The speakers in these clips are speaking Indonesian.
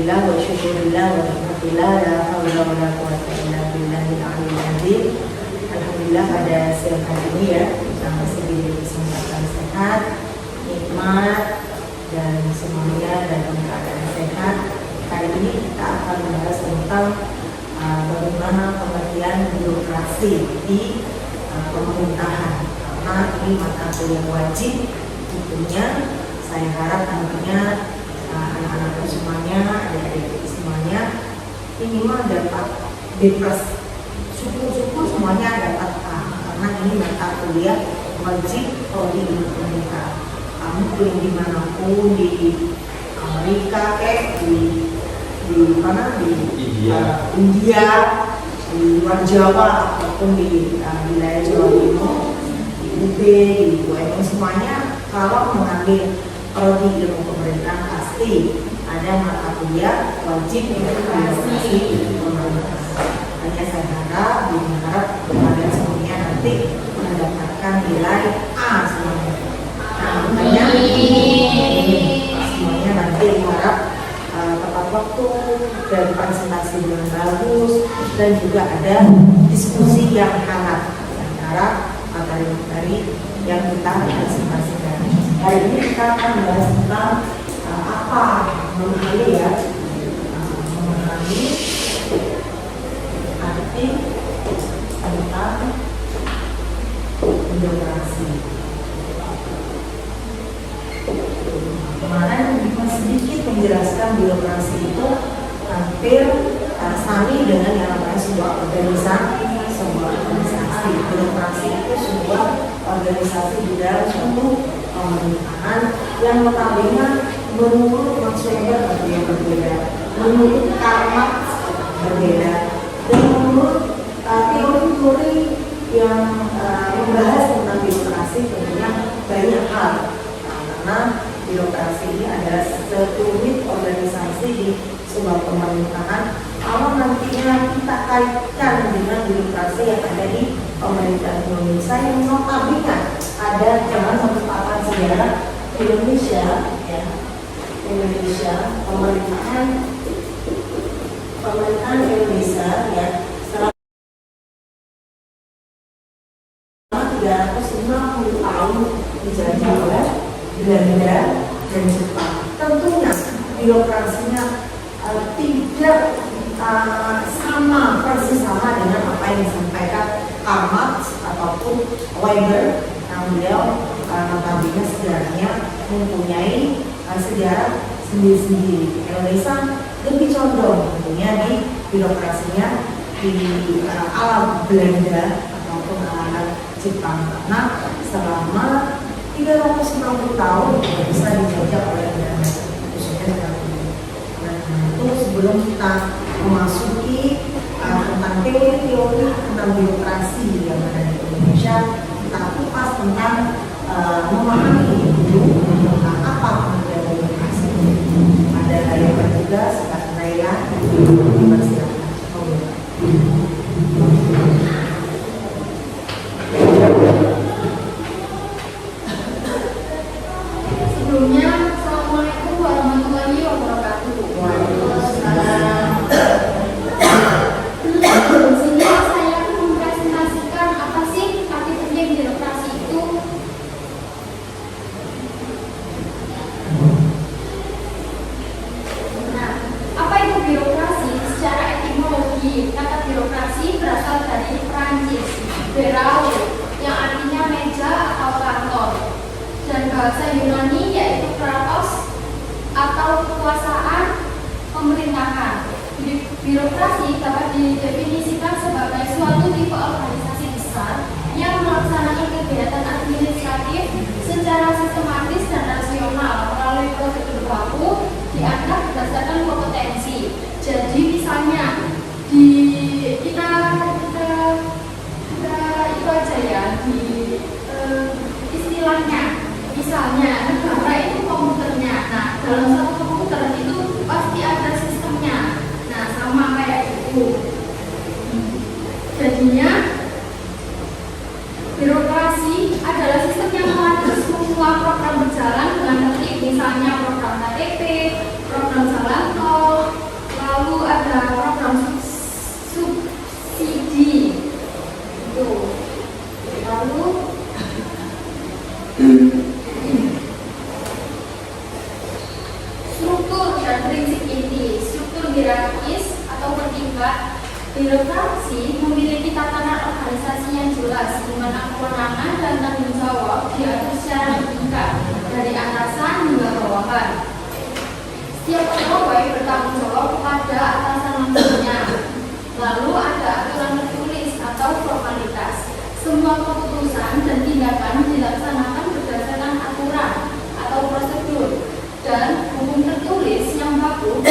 Alhamdulillah wa syukurillah wa rahmatillah la haula wa la quwwata illa billahil aliyyil azim. Alhamdulillah pada siang hari ini ya kita masih diberi kesempatan sehat, nikmat dan semuanya dalam keadaan sehat. Kali ini kita akan membahas tentang bagaimana pengertian birokrasi di pemerintahan, karena ini mata kuliah wajib. Tentunya saya harap nantinya anak-anak semuanya, adik-adik semuanya minimal dapat B+, syukur-syukur semuanya dapat A, karena ini mata kuliah wajib prodi ilmu pemerintahan. Kamu kuliah dimanapun, di Amerika kayak di mana, di India, di luar Jawa ataupun di wilayah Jawa Timur, di UB, di UNM, semuanya kalau mengambil prodi ilmu pemerintahan pasti ada mata kuliah wajib birokrasi pemerintahan. Hanya saya harap kalian semuanya nanti mendapatkan nilai A semuanya. Nah, makanya semuanya nanti harap tepat waktu dan presentasi dengan bagus, dan juga ada diskusi yang hangat antara materi-materi yang kita presentasikan. Hari ini kita akan membahas tentang apa memahami ya, memahami arti tentang birokrasi. Kemarin sedikit menjelaskan birokrasi itu hampir sami dengan yang namanya sebuah organisasi. Birokrasi itu sebuah organisasi di dalam suatu pemerintahan yang notabene menurut Max Weber berbeda, menurut Karl Marx berbeda, dan menurut teori-teori yang membahas tentang birokrasi tentunya banyak hal. Karena birokrasi ini adalah satu unit organisasi di sebuah pemerintahan. Kalau nantinya kita kaitkan dengan birokrasi yang ada di pemerintahan Indonesia yang notabene ada zaman penetapan sejarah Indonesia ya, pemerintahan Indonesia ya selama 350 tahun dijajah oleh Belanda dan Jepang. Tentunya birokrasinya tidak persis sama dengan apa yang disampaikan Karl Marx ataupun Weber. Beliau notabene sejarahnya mempunyai sejarah sendiri-sendiri. Indonesia lebih condong tentunya di birokrasinya di ala Belanda ataupun ala Jepang, karena selama 360 tahun bisa dijajah oleh Belanda, khususnya sekarang ini. Nah, itu sebelum kita memasuki tentang teori-teori tentang birokrasi yang ada di Indonesia, kita kupas tentang memahami dulu tentang apa pengertian birokrasi. Ada yang bertugas, Kak Naila, dipersilakan. Sebelumnya, Assalamualaikum warahmatullahi wabarakatuh. Waalaikumsalam. Di sini saya akan mempresentasikan apa sih arti penting birokrasi itu. Nah, apa itu birokrasi? Secara etimologi, kata birokrasi berasal dari Prancis, bureau, yang artinya meja atau kantor, dan bahasa Yunani yaitu kratos atau kekuasaan pemerintahan. Birokrasi dapat didefinisikan sebagai suatu tipe organisasi besar yang melaksanakan kegiatan administratif secara sistematis dan rasional melalui prosedur baku dianggap berdasarkan kompetensi. Jadi misalnya di kita itu aja ya, di istilahnya, misalnya negara itu komputernya. Nah, dalam satu komputer itu pasti ada sistemnya. Nah, sama kayak itu. Jadinya birokrasi adalah sistem yang mengatur semua program berjalan dengan tertib, misalnya program KTP, program jalan tol, prinsip inti, struktur hierarkis atau bertingkat. Birokrasi memiliki tatanan organisasi yang jelas, di mana kewenangan dan tanggung jawab diatur secara bertingkat dari atasan hingga bawahan. Setiap pegawai bertanggung jawab kepada atasan langsungnya. Lalu ada aturan tertulis atau formalitas. Semua keputusan dan tindakan dilaksanakan berdasarkan aturan atau prosedur dan hukum tertulis yang baku.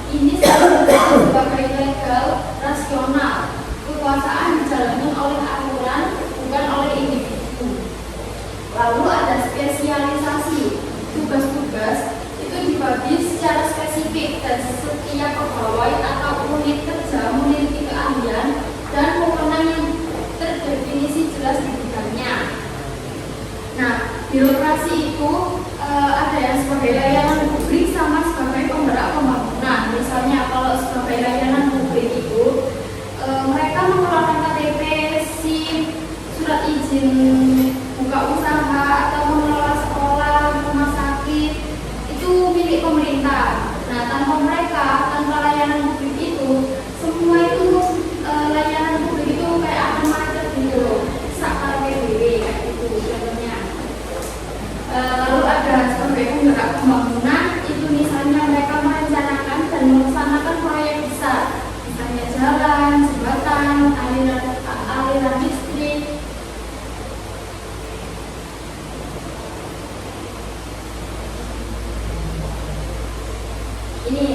Ini sebagai legal rasional. Kekuasaan dijalankan oleh aturan, bukan oleh individu. Lalu ada spesialisasi. Tugas-tugas itu dibagi secara spesifik dan setiap pegawai atau unit kerja memiliki keahlian dan wewenang yang terdefinisi jelas di bidangnya. Nah, birokrasi itu ada yang sebagai layanan publik sama sebagai penggerak pembangunan. Misalnya kalau sebagai layanan publik itu mereka mengeluarkan KTP, SIM, surat izin buka usaha atau mengelola sekolah, rumah sakit itu milik pemerintah. Nah, tanpa mereka, tanpa layanan publik itu, semua itu layanan publik itu kayak akan macet gitu loh. Sakar PBB kayak gitu contohnya. Lalu ada sebagai penggerak pembangunan itu misalnya mereka merencanakan dan melaksanakan proyek besar, misalnya jalan, jembatan, aliran listrik. Ini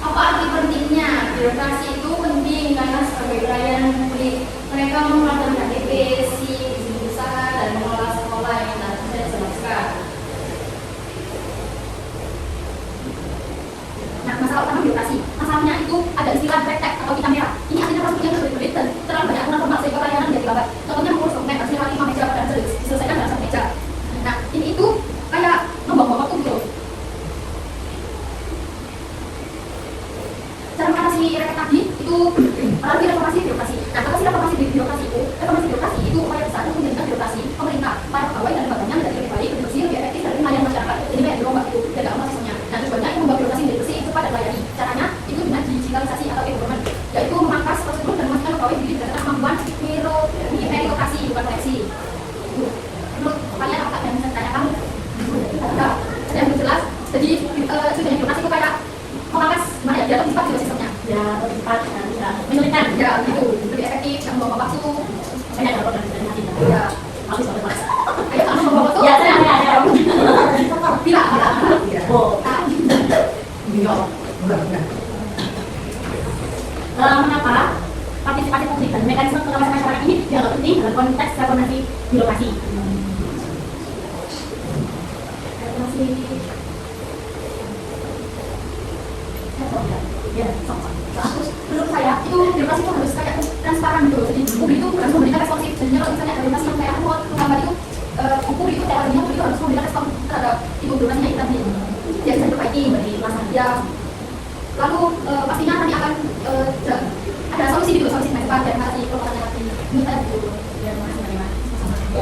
apa arti pentingnya? Birokrasi itu penting karena sebagai pelayanan publik mereka mengeluarkan KTP, SIM, izin usaha dan mengelola sekolah yang tadi saya jelaskan. Nah, masalah utama birokrasi, masalahnya itu ada istilah red tape atau pita merah. Ini artinya prosedurnya berbelit dan terlalu banyak aturan formal sehingga pelayanan menjadi lambat. Contohnya mengurus dokumen harus lewat 5 meja dan diselesaikan dalam 1 meja. Nah, ini itu kayak membuang-buang waktu gitu. Cara mengatasi red tape tadi itu melalui reformasi birokrasi. Nah, apa sih reformasi birokrasi itu? Reformasi birokrasi itu upaya besar untuk menjadikan birokrasi pemerintah, para pegawai dan lembaganya menjadi lebih baik, lebih bersih, lebih efektif dan lebih layanan masyarakat. Jadi kayak dirombak itu, tidak gampang sistemnya. Nah, tujuannya itu membuat birokrasi menjadi bersih, cepat dan melayani. Caranya itu dengan digitalisasi atau e-government, yaitu memangkas prosedur dan memastikan pegawai diri berdasarkan kemampuan meritokrasi, bukan koleksi. Menurut kalian apakah yang bisa ditanyakan? Tidak, ada yang belum jelas. Jadi tujuan birokrasi itu kayak memangkas gimana ya, biar lebih cepat gitu sistemnya. Ya, lebih cepat dan bisa menyulitkan. Ya, gitu. Lebih efektif, yang membawa waktu. Banyak yang organisasi. Ya, habis oleh mas. Ayo, kamu membawa waktu? Ya, saya ada. Bila. Oh, mengapa partisipasi publik dan mekanisme pengawasan masyarakat ini dianggap penting dalam konteks reformasi birokrasi? Menurut saya itu birokrasi itu harus kayak transparan gitu. Jadi publik itu harus memberikan responsif. Dan kalau misalnya ada birokrasi yang kayak aku gambar itu publik itu kayak publik itu harus memberikan respon terhadap itu birokrasinya itu tadi. Dia bisa diperbaiki bagi masyarakat dia. Lalu pastinya nanti akan ada solusi gitu, solusi yang cepat dan masih permasalahan yang minta gitu. Dan masih menerima sama-sama.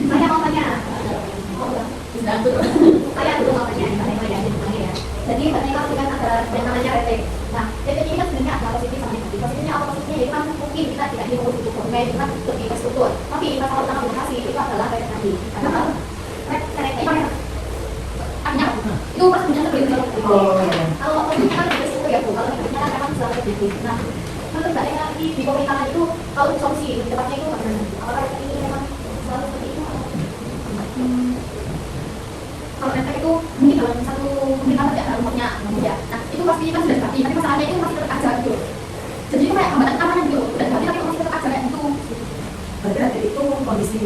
Saya mau tanya. Saya dulu mau tanya ya. Jadi ketika kan ada yang namanya RT. Nah, RT ini kan sebenarnya ada positif sama negatif. Positifnya apa? Positifnya jadi kan mungkin kita tidak diurus untuk dokumen, kita lebih terstruktur. Tapi masalah utama birokrasi itu adalah RT tadi. Karena kalau RT itu artinya itu prosedurnya seperti itu. Kalau positif kan dari situ ya Bu. Kalau negatifnya kan memang selalu negatif. Nah, menurut Mbak Eka di pemerintahan itu kalau solusi tepatnya itu bagaimana? Apakah RT ini memang selalu seperti itu? Kalau RT itu mungkin dalam satu pemerintahan tidak ada rumahnya, ya. Nah, itu pasti kan sudah dibagi, tapi masalahnya itu masih tetap aja gitu. Jadi itu kayak hambatan utamanya gitu, udah dibagi tapi masih tetap aja kayak gitu. Berarti itu kondisi